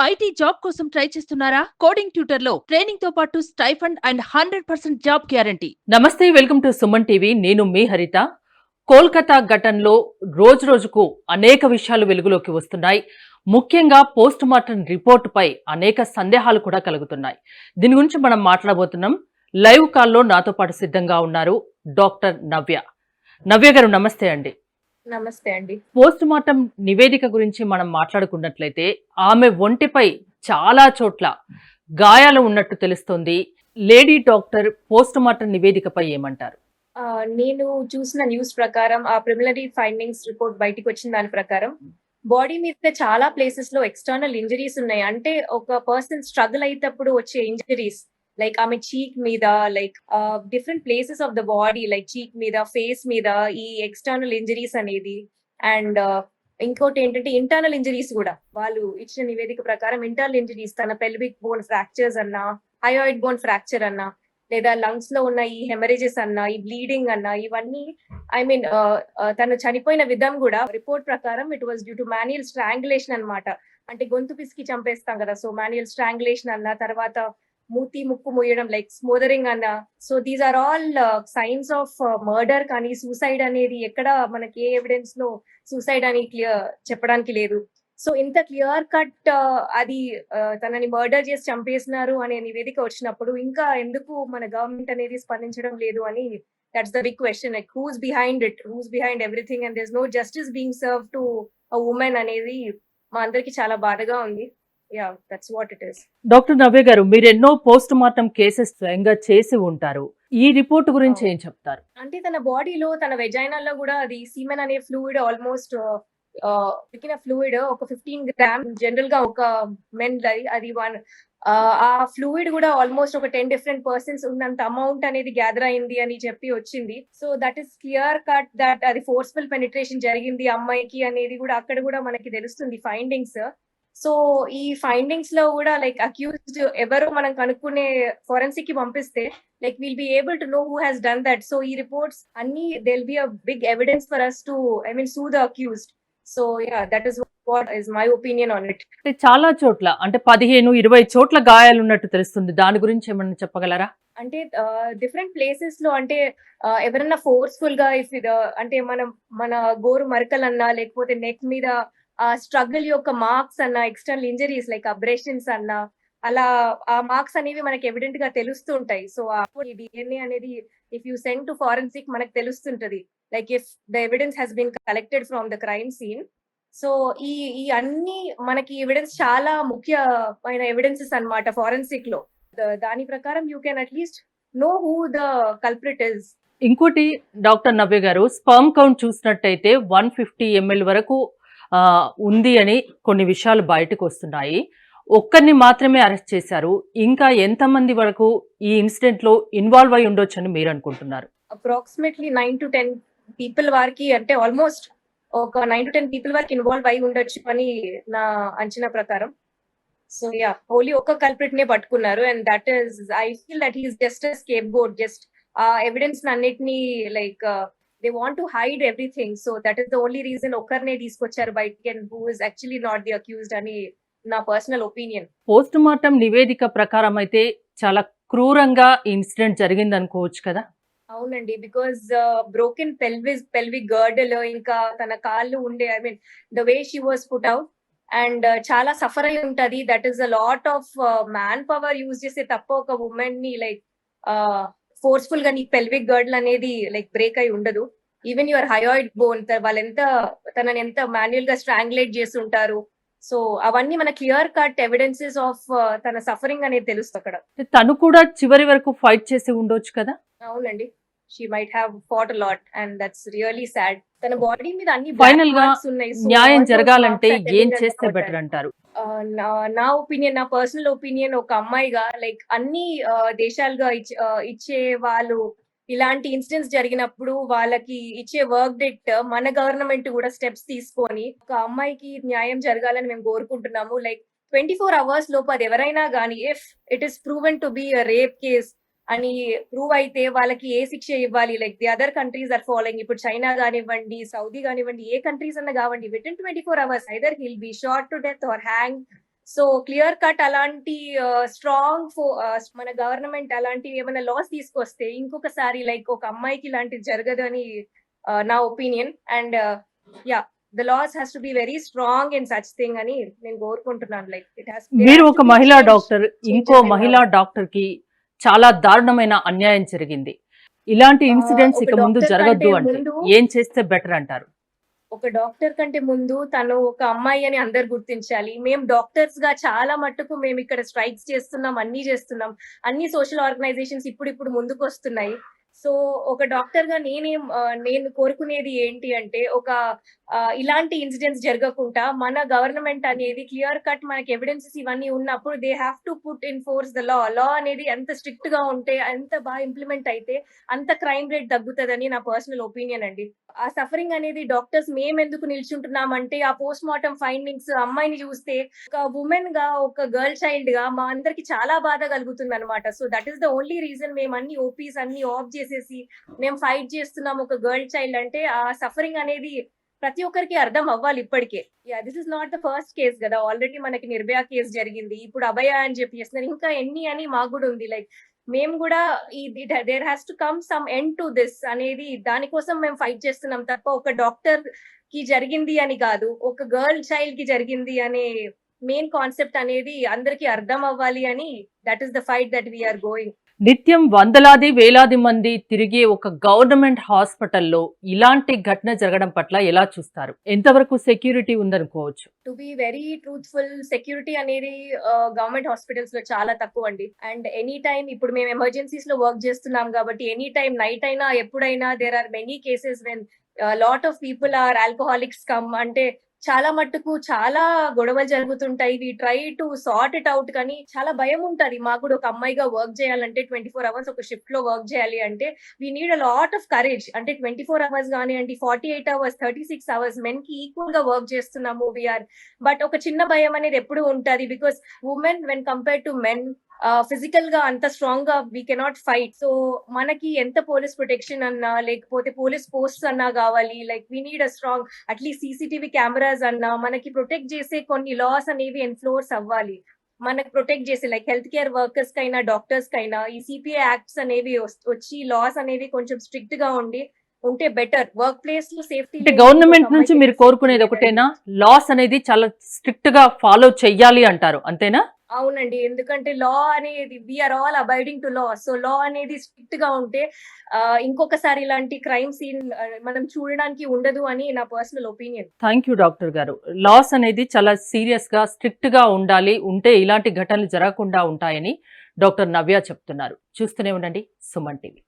IT job కోసం try చేస్తున్నారా? Coding tutor లో ట్రైనింగ్ తో పాటు స్టైఫండ్ అండ్ 100% జాబ్ గ్యారంటీ. నమస్తే, వెల్కమ్ టు సుమన్ టీవీ. నేను మీ హరిత. కోల్కతా ఘటనలో రోజు రోజుకు అనేక విషయాలు వెలుగులోకి వస్తున్నాయి. ముఖ్యంగా పోస్ట్ మార్టం రిపోర్టుపై అనేక సందేహాలు కూడా కలుగుతున్నాయి. దీని గురించి మనం మాట్లాడబోతున్నాం. లైవ్ కాల్లో నాతో పాటు సిద్ధంగా ఉన్నారు డాక్టర్ నవ్య. నవ్య గారు నమస్తే అండి. నమస్తే అండి. పోస్ట్ మార్టం నివేదిక గురించి మనం మాట్లాడుకున్నట్లయితే ఆమె ఒంటిపై చాలా చోట్ల గాయాలు ఉన్నట్టు తెలుస్తోంది. లేడీ డాక్టర్ పోస్ట్ మార్టం నివేదికపై ఏమంటారు? నేను చూసిన న్యూస్ ప్రకారం ఆ ప్రిలిమినరీ ఫైండింగ్స్ రిపోర్ట్ బయటికి వచ్చిన దాని ప్రకారం బాడీ మీద చాలా ప్లేసెస్ లో ఎక్స్టర్నల్ ఇంజరీస్ ఉన్నాయి. అంటే ఒక పర్సన్ స్ట్రగుల్ అయ్యేటప్పుడు వచ్చే ఇంజరీస్, లైక్ ఆమె చీక్ మీద, like different places of the body, like cheek మీద, ఫేస్ మీద ఈ ఎక్స్టర్నల్ ఇంజరీస్ అనేది. అండ్ ఇంకోటి ఏంటంటే ఇంటర్నల్ ఇంజరీస్ కూడా వాళ్ళు ఇచ్చిన నివేదిక ప్రకారం ఇంటర్నల్ ఇంజరీస్, తన పెల్విక్ బోన్ ఫ్రాక్చర్స్ అన్నా, హయోయిడ్ బోన్ ఫ్రాక్చర్ అన్నా, లేదా లంగ్స్ లో ఉన్న ఈ హెమరేజెస్ అన్నా, ఈ బ్లీడింగ్ అన్నా, ఇవన్నీ ఐ మీన్ తను చనిపోయిన విధం కూడా రిపోర్ట్ ప్రకారం it was due to manual strangulation అన్నమాట. అంటే గొంతు పిసికి చంపేస్తాం కదా, సో మాన్యువల్ స్ట్రాంగులేషన్ అన్న, తర్వాత మూతి ముక్కు మూయడం లైక్ స్మోదరింగ్ అన్న. So these are all signs of murder. కానీ సూసైడ్ అనేది ఎక్కడ మనకి ఏ ఎవిడెన్స్ లో సూసైడ్ అని క్లియర్ చెప్పడానికి లేదు. సో ఇంత క్లియర్ కట్ అది తనని మర్డర్ చేసి చంపేసినారు అనే నివేదిక వచ్చినప్పుడు ఇంకా ఎందుకు మన గవర్నమెంట్ అనేది స్పందించడం లేదు అని, that's the big question. Like who's behind it, who's behind everything, and there is no justice being serve to a women అనేది మా అందరికి చాలా బాధగా ఉంది. Yeah, that's what it is. Doctor Navya garu, మీరు ఎన్నో పోస్ట్ మార్టం కేసెస్ స్వయంగా చేసి ఉంటారు. ఈ రిపోర్ట్ గురించి ఏం చెప్తారు? అంటే తన బాడీలో, తన వెజైనాల్లో కూడా అది సీమెన్ అనే ఫ్లూయిడ్ ఆల్మోస్ట్ ఫ్లూయిడ్ ఒక 15 గ్రామ్. జనరల్ గా ఒక మెన్ అది ఆ ఫ్లూయిడ్ కూడా ఆల్మోస్ట్ ఒక 10 డిఫరెంట్ పర్సన్స్ ఉన్నంత అమౌంట్ అనేది గ్యాదర్ అయింది అని చెప్పి వచ్చింది. So that is clear cut that అది ఫోర్స్ఫుల్ పెనిట్రేషన్ జరిగింది అమ్మాయికి అనేది కూడా అక్కడ కూడా మనకి తెలుస్తుంది ఫైండింగ్స్. సో ఈ ఫైండింగ్స్ లో కూడా లైక్ అక్యూజ్డ్ ఎవరు మనం కనుక్కునే ఫోరెన్సిక్ కి పంపిస్తే like will be able to know who has done that. So ఈ రిపోర్ట్స్ అన్ని they will be a big evidence for us to sue the accused. So yeah, that is what is my opinion on it. చాలా చోట్ల అంటే 15-20 చోట్ల గాయాలు ఉన్నట్టు తెలుస్తుంది. దాని గురించి ఏమన్నా చెప్పగలరా? అంటే డిఫరెంట్ ప్లేసెస్ లో, అంటే ఎవరన్నా ఫోర్స్ఫుల్ గా అంటే మన గోరు మరకలన్నా, లేకపోతే నెక్ మీద ఆ స్ట్రగుల్ యొక్క మార్క్స్ అన్న, ఎక్స్టర్నల్ ఇంజరీస్ లైక్ అబ్రేషన్స్ అన్న, అలా ఆ మార్క్స్ అనేవి మనకి ఎవిడెంట్ గా తెలుస్తూ ఉంటాయి. సో డిఎన్ఏ అనేది if you send to forensic మనకు తెలుస్తుంటది, like if the evidence has been collected from the crime scene. So ఈ అన్ని మనకి ఎవిడెన్స్ చాలా ముఖ్యమైన ఎవిడెన్సెస్ అన్నమాట ఫారెన్సిక్ లో. దాని ప్రకారం you can at least know who the culprit is. ఇంకోటి డాక్టర్ నవ్య గారు, స్పర్మ్ కౌంట్ చూసినట్టయితే 150 ml వరకు ఉంది అని కొన్ని విషయాలు బయటకు వస్తున్నాయి. ఒక్కరిని మాత్రమే అరెస్ట్ చేశారు. ఇంకా ఎంతమంది వరకు ఈ ఇన్సిడెంట్ లో ఇన్వాల్వ్ అయి ఉండొచ్చు అని మీరు అనుకుంటున్నారు? అప్రాక్సిమేట్లీ 9 to 10 పీపుల్ వారికి, అంటే ఆల్మోస్ట్ ఒక 9 to 10 పీపుల్ వరకు ఇన్వాల్వ్ అయి ఉండొచ్చు అని నా అంచనా ప్రకారం. సో యా, ఓన్లీ ఒక కల్ప్రిట్ నే పట్టుకున్నారు, and that is I feel that he's just a scapegoat. Just ఆ ఎవిడెన్స్ అన్నిటిని like they want to hide everything, so that is the only reason ఒక్కర్నే తీసుకొచ్చారు బయటికి, and who is actually not the accused అని నా personal opinion. Post mortem నివేదిక ప్రకారం అయితే చాలా క్రూరంగా ఇన్సిడెంట్ జరిగింది అనుకోవచ్చు కదా? అవునండి, బికాస్ బ్రోకెన్ పెల్విక్ గర్డల్, ఇంకా తన కాళ్ళు ఉండే, the way she was put out, and చాలా సఫర్ అయి ఉంటది. That is a lot of man power use చేసే తప్ప ఒక ఉమెన్ ని లైక్ ఫోర్స్ఫుల్ గా నీ పెల్విక్ గర్డల్ అనేది లైక్ బ్రేక్ అయి ఉండదు. ఈవెన్ యువర్ హయోయిడ్ బోన్, వాళ్ళు తనని ఎంత మాన్యువల్ గా స్ట్రాంగులేట్ చేసి ఉంటారు. సో అవన్నీ మన క్లియర్ కట్ ఎవిడెన్సెస్ ఆఫ్ తన సఫరింగ్ అనేది తెలుస్తుంది అక్కడ. తను కూడా చివరి వరకు ఫైట్ చేసి ఉండొచ్చు కదా? అవునండి, she might have fought a lot, and that's really sad. తన బాడీ మీద అన్ని ఫైనల్ గా న్యాయం జరగాలంటే ఏం చేస్తే బెటర్ అంటారు? నా ఒపీనియన్, నా పర్సనల్ ఒపీనియన్, ఒక అమ్మాయిగా లైక్ అన్ని దేశాలుగా ఇచ్చే వాళ్ళు ఇలాంటి ఇన్సిడెంట్స్ జరిగినప్పుడు వాళ్ళకి ఇచ్చే వర్క్ డెట్ మన గవర్నమెంట్ కూడా స్టెప్స్ తీసుకొని ఒక అమ్మాయికి న్యాయం జరగాలని మేము కోరుకుంటున్నాము. లైక్ 24 hours లోపు అది ఎవరైనా కానీ, if it is proven to be a rape case అని ప్రూవ్ అయితే వాళ్ళకి ఏ శిక్ష ఇవ్వాలి. Like the other countries are following. ఇప్పుడు చైనా కానివ్వండి, సౌదీ కానివ్వండి, ఏ కంట్రీస్ అన్నా కావండి, within 24 hours either he'll be shot to death or hang. So clear cut అలాంటి స్ట్రాంగ్ మన గవర్నమెంట్ అలాంటి ఏమైనా లాస్ తీసుకొస్తే ఇంకొకసారి లైక్ ఒక అమ్మాయికి ఇలాంటిది జరగదు అని నా opinion. And yeah, the laws has to be very strong in such thing అని నేను కోరుకుంటున్నాను. లైక్ ఇట్ హ్యాస్ మీరు ఒక మహిళా డాక్టర్, ఇంకో మహిళా డాక్టర్ కి చాలా దారుణమైన అన్యాయం జరిగింది. ఇలాంటి ఇన్సిడెంట్స్ ఒక ఇక ముందు డాక్టర్ జరగద్దు కంటే అంటే ముందు ఏం చేస్తే బెటర్ అంటారు? ఒక డాక్టర్ కంటే ముందు తను ఒక అమ్మాయి అని అందరు గుర్తించాలి. మేము డాక్టర్స్ గా చాలా మట్టుకు మేము ఇక్కడ స్ట్రైక్స్ చేస్తున్నాం, అన్ని చేస్తున్నాం. అన్ని సోషల్ ఆర్గనైజేషన్స్ ఇప్పుడు ముందుకు వస్తున్నాయి. సో ఒక డాక్టర్ గా నేను కోరుకునేది ఏంటి అంటే ఇలాంటి ఇన్సిడెంట్స్ జరగకుండా మన గవర్నమెంట్ అనేది క్లియర్ కట్ మనకి ఎవిడెన్సెస్ ఇవన్నీ ఉన్నప్పుడు they have to put in force the law అనేది ఎంత స్ట్రిక్ట్ గా ఉంటే, ఎంత బాగా ఇంప్లిమెంట్ అయితే అంత క్రైమ్ రేట్ తగ్గుతుందని నా పర్సనల్ ఒపీనియన్ అండి. ఆ సఫరింగ్ అనేది డాక్టర్స్ ఎందుకు నిల్చుంటున్నామంటే ఆ పోస్ట్ మార్టం ఫైండింగ్స్ అమ్మాయిని చూస్తే ఒక ఉమెన్ గా, ఒక గర్ల్ చైల్డ్ గా మా అందరికి చాలా బాధ కలుగుతుంది అనమాట. So that is the only reason మేము అన్ని ఓపీస్ అన్ని ఆఫ్ చేసేసి మేము ఫైట్ చేస్తున్నాం ఒక గర్ల్ చైల్డ్ అంటే. ఆ సఫరింగ్ అనేది ప్రతి ఒక్కరికి అర్థం అవ్వాలి ఇప్పటికే. This is not the first case కదా, ఆల్రెడీ మనకి నిర్భయ కేసు జరిగింది, ఇప్పుడు అభయ అని చెప్పి చేస్తున్నారు, ఇంకా ఎన్ని అని మాకు కూడా ఉంది. లైక్ మేము కూడా there has to come some end to this అనేది దానికోసం మేము ఫైట్ చేస్తున్నాం తప్ప ఒక డాక్టర్ కి జరిగింది అని కాదు, ఒక గర్ల్ చైల్డ్ కి జరిగింది అనే మెయిన్ కాన్సెప్ట్ అనేది అందరికి అర్థం అవ్వాలి అని. That is the fight that we are going. నిత్యం వందలాది వేలాది మంది తిరిగే ఒక గవర్నమెంట్ హాస్పిటల్లో ఇలాంటి ఘటన జరగడం పట్ల ఎలా చూస్తారు? ఎంతవరకు సెక్యూరిటీ ఉందనుకోవచ్చు? To be very truthful, security అనేది గవర్నమెంట్ హాస్పిటల్స్ లో చాలా తక్కువ అండి. అండ్ ఎనీ టైమ్ ఇప్పుడు మేము ఎమర్జెన్సీస్ లో వర్క్ చేస్తున్నాం కాబట్టి ఎనీ టైమ్ నైట్ అయినా ఎప్పుడైనా there are many cases when lot of people are alcoholics come. అంటే చాలా మట్టుకు చాలా గొడవలు జరుగుతుంటాయి. We try to sort it out, కానీ చాలా భయం ఉంటది మాకు కూడా. ఒక అమ్మాయిగా వర్క్ చేయాలంటే 24 hours ఒక షిఫ్ట్ లో వర్క్ చేయాలి అంటే we need a lot of courage. అంటే 24 hours కానివ్వండి, 48 hours, 36 hours మెన్ కి ఈక్వల్ గా వర్క్ చేస్తున్నాము వీఆర్. బట్ ఒక చిన్న భయం అనేది ఎప్పుడు ఉంటది, because women when compare to men physical గా అంత స్ట్రాంగ్ గా వీ కెనాట్ ఫైట్. సో మనకి ఎంత పోలీస్ ప్రొటెక్షన్ అన్నా లేకపోతే పోలీస్ పోస్ట్స్ అన్నా కావాలి. Like we need a strong at least CCTV cameras అన్నా మనకి ప్రొటెక్ట్ చేసే కొన్ని లాస్ అనేవి ఎన్ఫోర్స్ అవ్వాలి. మనకి ప్రొటెక్ట్ చేసే లైక్ హెల్త్ కేర్ వర్కర్స్ కైనా డాక్టర్స్ కైనా ఈ సిపిఐ యాక్ట్స్ అనేవి వచ్చి లాస్ అనేవి కొంచెం స్ట్రిక్ట్ గా ఉంటే బెటర్. వర్క్ ప్లేస్ లో సేఫ్టీ. అంటే గవర్నమెంట్ నుంచి మీరు కోరుకునేది ఒకటేనా? లాస్ అనేది చాలా స్ట్రిక్ట్ గా ఫాలో చెయ్యాలి అంటారు, అంతేనా? అవునండి, ఎందుకంటే లా అనేది we are all abiding to law. So law అనేది స్ట్రిక్ట్ గా ఉంటే ఇంకొకసారి ఇలాంటి క్రైమ్ సీన్ మనం చూడడానికి ఉండదు అని నా personal opinion. Thank you doctor గారు. లాస్ అనేది చాలా సీరియస్ గా స్ట్రిక్ట్ గా ఉండాలి, ఉంటే ఇలాంటి ఘటనలు జరగకుండా ఉంటాయని డాక్టర్ నవ్య చెప్తున్నారు. చూస్తూనే ఉండండి సుమన్ టీవీ.